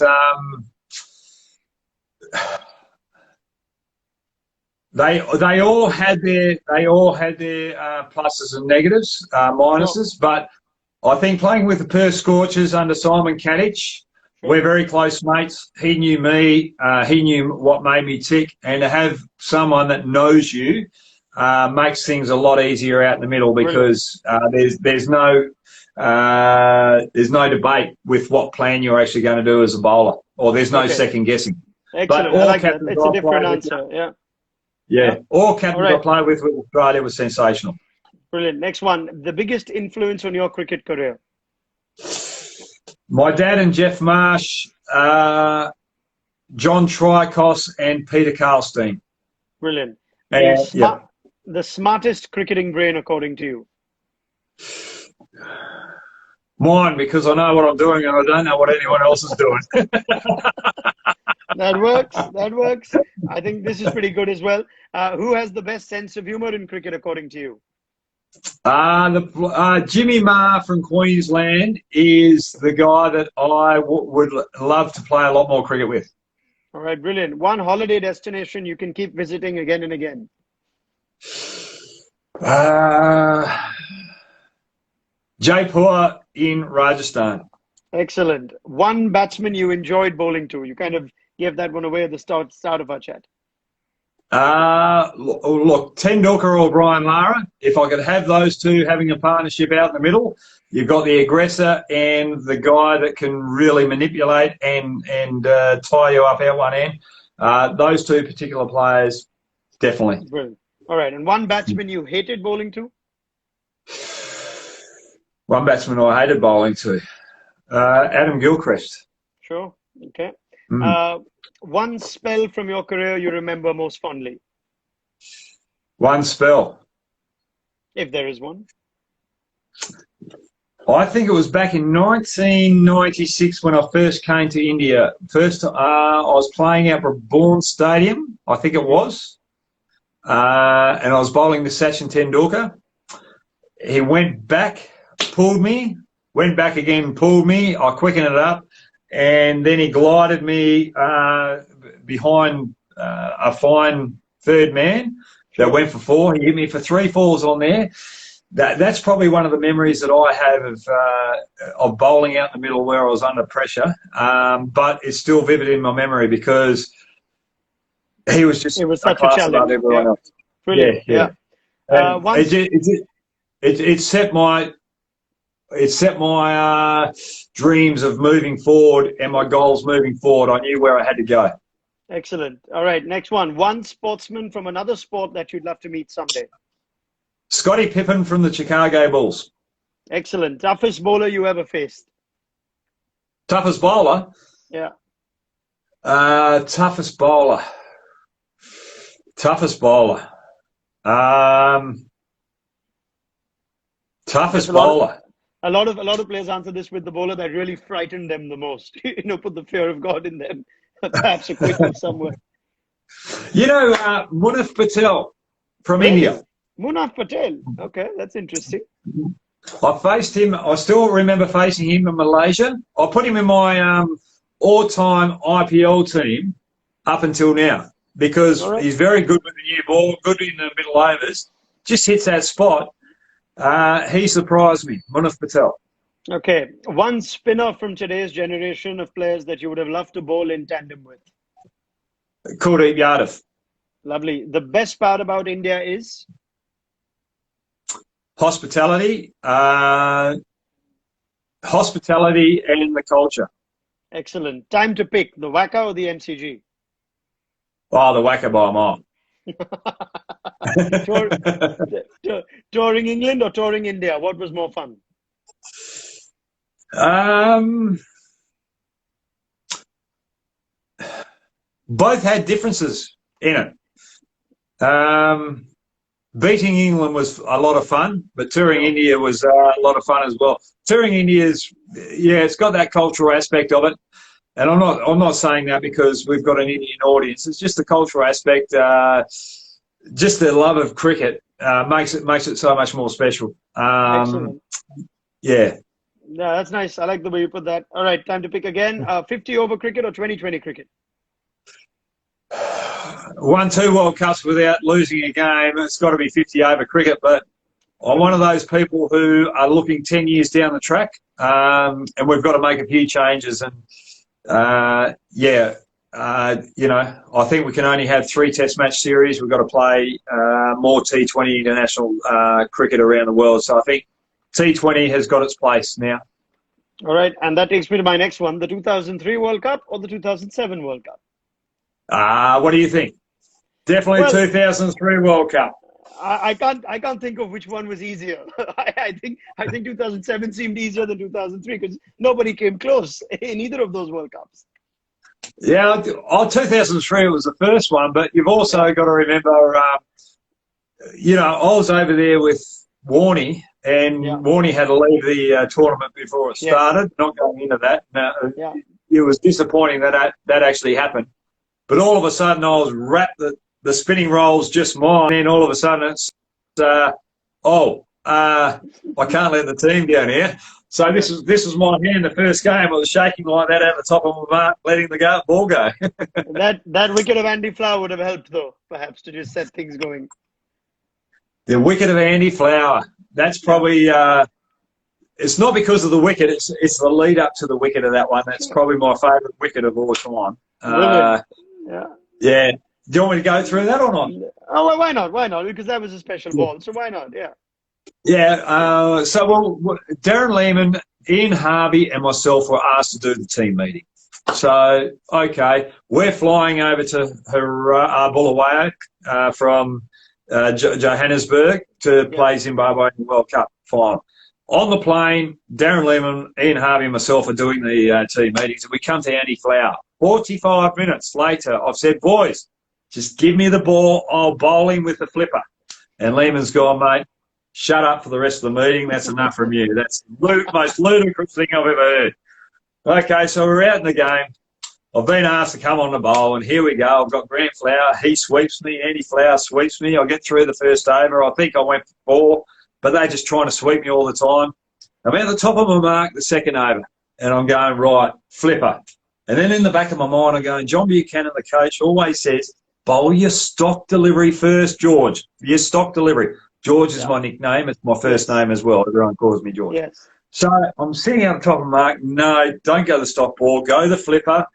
they all had their pluses and negatives, minuses. But I think playing with the Perth Scorchers under Simon Kadich, we're very close mates. He knew me. He knew what made me tick, and to have someone that knows you makes things a lot easier out in the middle, because there's no debate with what plan you're actually going to do as a bowler, or there's no second guessing. Excellent. But I like that. It's a different answer. Yeah. Yeah. All captains I played with Australia was sensational. Brilliant. Next one. The biggest influence on your cricket career. My dad and Jeff Marsh, John Tricos and Peter Karlstein. Brilliant. Yeah. The smartest cricketing brain, according to you. Mine, because I know what I'm doing and I don't know what anyone else is doing. That works. That works. I think this is pretty good as well. Who has the best sense of humor in cricket, according to you? Jimmy Marr from Queensland is the guy that I would love to play a lot more cricket with. All right, brilliant. One holiday destination you can keep visiting again and again. Jaipur in Rajasthan. Excellent. One batsman you enjoyed bowling to. You kind of gave that one away at the start of our chat. Look, Tendulkar or Brian Lara. If I could have those two having a partnership out in the middle, you've got the aggressor and the guy that can really manipulate and tie you up out one end. Those two particular players, definitely. Brilliant. All right. And one batsman you hated bowling to? One batsman I hated bowling to, Adam Gilchrist. Sure. Okay. One spell from your career you remember most fondly? One spell. If there is one. I think it was back in 1996 when I first came to India. First, I was playing out for Bourne Stadium, I think it was, and I was bowling to Sachin Tendulkar. He went back, pulled me, went back again, pulled me. I quickened it up, and then he glided me behind a fine third man, that went for 4. He hit me for 3 4s on there. That's probably one of the memories that I have of bowling out in the middle where I was under pressure. But it's still vivid in my memory because he was just It was a such a class challenge. above everyone else. Brilliant. Yeah. And Once, it set my dreams of moving forward and my goals moving forward. I knew where I had to go. excellent. All right, next one. One sportsman from another sport that you'd love to meet someday. Scottie Pippen from the Chicago Bulls. Excellent. Toughest bowler you ever faced? Toughest bowler? Yeah. Toughest bowler. Toughest bowler. Toughest bowler. A lot of players answer this with the bowler that really frightened them the most. Put the fear of God in them. Perhaps a quick somewhere. Munaf Patel from India. Munaf Patel. Okay, that's interesting. I faced him. I still remember facing him in Malaysia. I put him in my all-time IPL team up until now because he's very good with the new ball, good in the middle overs, just hits that spot. He surprised me, Munaf Patel. Okay, one spinner from today's generation of players that you would have loved to bowl in tandem with. Kuldeep Yadav. Lovely. The best part about India is? Hospitality and the culture. Excellent. Time to pick, the Waka or the MCG? Oh, the Waka by a mile. Touring England or touring India? What was more fun? Both had differences in it. Beating England was a lot of fun, but touring India was a lot of fun as well. Touring India it's got that cultural aspect of it, and I'm not saying that because we've got an Indian audience. It's just the cultural aspect, just the love of cricket makes it so much more special. Excellent. Yeah. Yeah, that's nice. I like the way you put that. All right, time to pick again. 50 over cricket or 2020 cricket? Won 2 World Cups without losing a game. It's got to be 50 over cricket, but I'm one of those people who are looking 10 years down the track, and we've got to make a few changes. And I think we can only have 3 Test match series. We've got to play more T20 international cricket around the world. So I think T20 has got its place now. All right, and that takes me to my next one: the 2003 World Cup or the 2007 World Cup? What do you think? Definitely 2003 World Cup. I can't think of which one was easier. I think 2007 seemed easier than 2003 because nobody came close in either of those World Cups. Yeah, 2003 was the first one, but you've also got to remember, I was over there with Warney, and Warney had to leave the tournament before it started. Not going into that. It was disappointing that actually happened. But all of a sudden, I was wrapped the spinning roll's just mine, and all of a sudden it's, I can't let the team down here. So this was my hand the first game. I was shaking like that at the top of my mark, letting the ball go. that wicket of Andy Flower would have helped, though, perhaps, to just set things going. The wicket of Andy Flower. That's probably, it's not because of the wicket, it's the lead up to the wicket of that one. That's probably my favourite wicket of all time. Yeah. Do you want me to go through that or not? Oh, well, why not? Why not? Because that was a special ball, so why not? Yeah. Yeah. Darren Lehman, Ian Harvey, and myself were asked to do the team meeting. So, okay, we're flying over to Bulawayo from Johannesburg to play Zimbabwe in the World Cup final. On the plane, Darren Lehman, Ian Harvey, and myself are doing the team meetings, and we come to Andy Flower. 45 minutes later, I've said, boys, just give me the ball. I'll bowl him with the flipper. And Lehman's gone, mate, shut up for the rest of the meeting. That's enough from you. That's the most ludicrous thing I've ever heard. Okay, so we're out in the game. I've been asked to come on the bowl, and here we go. I've got Grant Flower. He sweeps me. Andy Flower sweeps me. I get through the first over. I think I went for 4, but they're just trying to sweep me all the time. I'm at the top of my mark the second over, and I'm going, right, flipper. And then in the back of my mind, I'm going, John Buchanan, the coach, always says, bowl your stock delivery first, George. Your stock delivery. George is my nickname. It's my first name as well. Everyone calls me George. Yes. So I'm sitting out the top of the mark. No, don't go the stock ball. Go the flipper.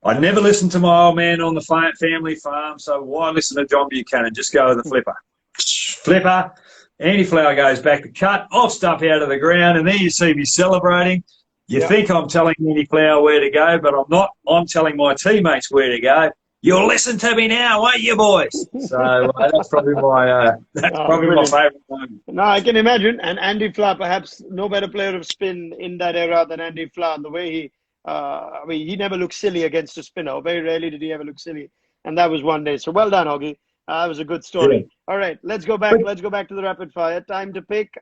I never listened to my old man on the family farm, so why listen to John Buchanan? Just go with the flipper. Flipper. Andy Flower goes back to cut. Off stump out of the ground, and there you see me celebrating. You think I'm telling Andy Flower where to go, but I'm not. I'm telling my teammates where to go. You'll listen to me now, won't you, boys? So that's probably my my favourite one. No, I can imagine. And Andy Flower, perhaps no better player of spin in that era than Andy Flower. The way he, I mean, he never looked silly against a spinner. Very rarely did he ever look silly, and that was one day. So well done, Hoggy. That was a good story. Yeah. All right, let's go back. Let's go back to the rapid fire. Time to pick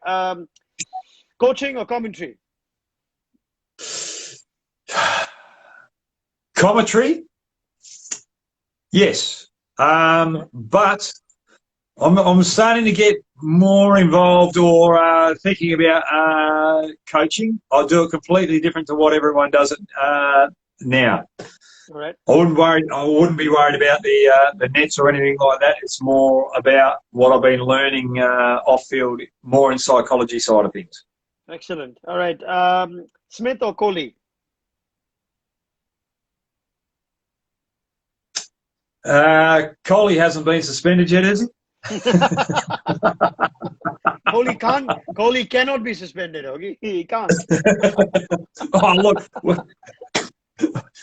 coaching or commentary. Commentary. Yes, but I'm starting to get more involved or thinking about coaching. I'll do it completely different to what everyone does it now. All right. I wouldn't be worried about the nets or anything like that. It's more about what I've been learning off field, more in psychology side of things. Excellent. All right. Smith or Kohli? Kohli hasn't been suspended yet, has he? Kohli cannot be suspended, okay? He can't. Oh, look,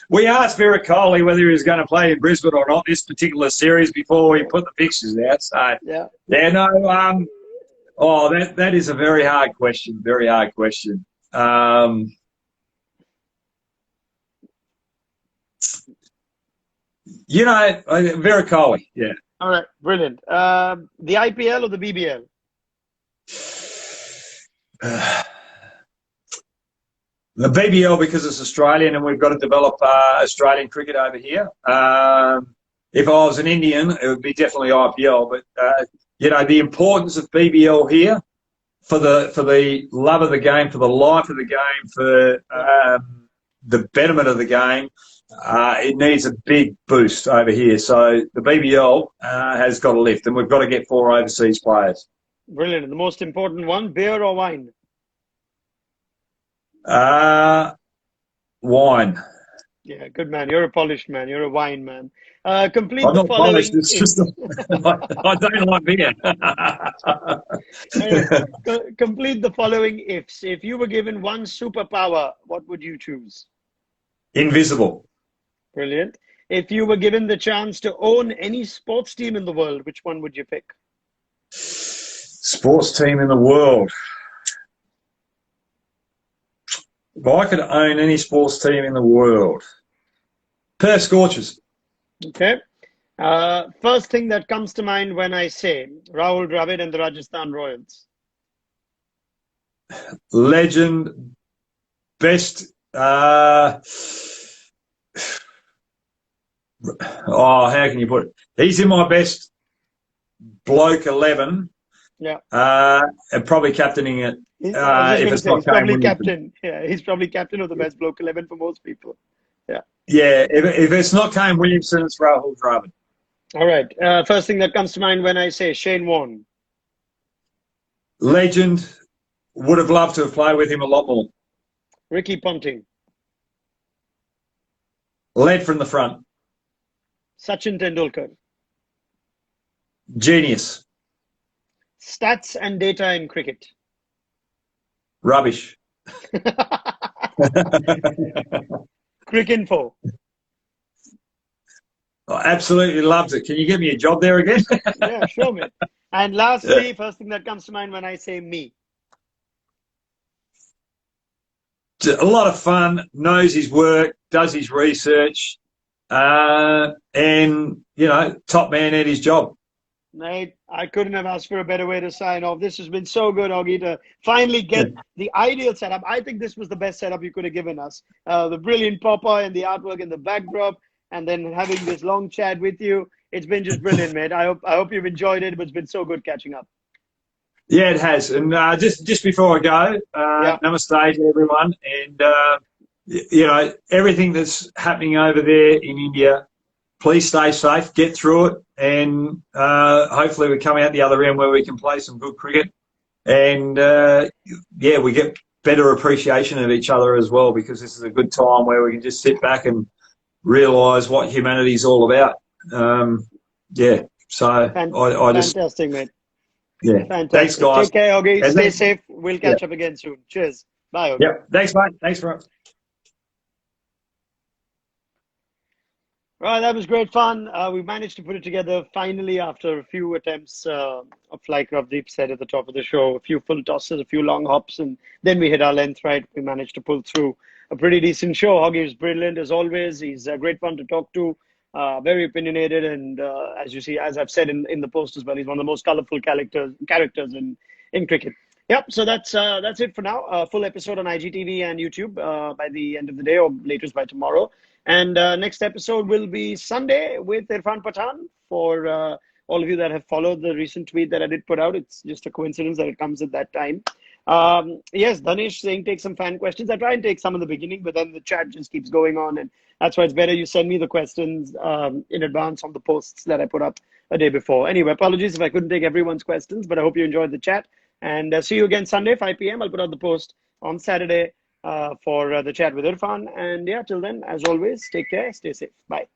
we asked Virat Kohli whether he was going to play in Brisbane or not this particular series before we put the fixtures out. So, that is a very hard question. Very hard question. Virat Kohli, yeah. All right, brilliant. The IPL or the BBL? The BBL, because it's Australian and we've got to develop Australian cricket over here. If I was an Indian, it would be definitely IPL. But the importance of BBL here for the love of the game, for the life of the game, for the betterment of the game. It needs a big boost over here. So the BBL has got to lift, and we've got to get 4 overseas players. Brilliant. And the most important one, beer or wine? Wine. Yeah, good man. You're a polished man. You're a wine man. Complete I'm the not following. polished. It's just I don't like beer. Complete the following ifs. If you were given one superpower, what would you choose? Invisible. Brilliant. If you were given the chance to own any sports team in the world, which one would you pick? Sports team in the world. If I could own any sports team in the world, Perth Scorchers. Okay. First thing that comes to mind when I say Rahul Dravid and the Rajasthan Royals. Legend, best. How can you put it? He's in my best bloke 11. Yeah. And probably captaining it. If it's not he's probably captain. Yeah, he's probably captain of the best bloke 11 for most people. Yeah. Yeah. If it's not Kane Williamson, it's Rahul Dravid. All right. First thing that comes to mind when I say Shane Warne. Legend. Would have loved to have played with him a lot more. Ricky Ponting. Led from the front. Sachin Tendulkar. Genius. Stats and data in cricket. Rubbish. Cricinfo. I absolutely loved it. Can you give me a job there again? Yeah, sure, mate. And lastly, first thing that comes to mind when I say me. A lot of fun, knows his work, does his research, and, top man at his job. Mate, I couldn't have asked for a better way to sign off. This has been so good, Augie, to finally get the ideal setup. I think this was the best setup you could have given us. The brilliant Popeye and the artwork in the backdrop, and then having this long chat with you. It's been just brilliant, mate. I hope you've enjoyed it, but it's been so good catching up. Yeah, it has. And just before I go, namaste to everyone. And, everything that's happening over there in India, please stay safe, get through it, and hopefully we come out the other end where we can play some good cricket. And, we get better appreciation of each other as well, because this is a good time where we can just sit back and realise what humanity's all about. So I just... Fantastic, mate. Yeah. Fantastic. Thanks, guys. Take care, Hoggy. And Stay safe. We'll catch up again soon. Cheers. Bye, Hoggy. Yep. Thanks, mate. Thanks for it. Right, that was great fun. We managed to put it together finally after a few attempts of, like Ravdeep said at the top of the show, a few full tosses, a few long hops, and then we hit our length right. We managed to pull through a pretty decent show. Hoggy is brilliant as always. He's great fun to talk to, very opinionated, and as you see, as I've said in the post as well, he's one of the most colourful characters in cricket. Yep, so that's it for now. Full episode on IGTV and YouTube by the end of the day, or latest by tomorrow. And next episode will be Sunday with Irfan Pathan. For all of you that have followed the recent tweet that I did put out, it's just a coincidence that it comes at that time. Yes, Dhanesh saying take some fan questions. I try and take some in the beginning, but then the chat just keeps going on, and that's why it's better you send me the questions in advance on the posts that I put up a day before. Anyway, apologies if I couldn't take everyone's questions, but I hope you enjoyed the chat. And see you again Sunday, 5 p.m. I'll put out the post on Saturday for the chat with Irfan. And yeah, till then, as always, take care, stay safe. Bye.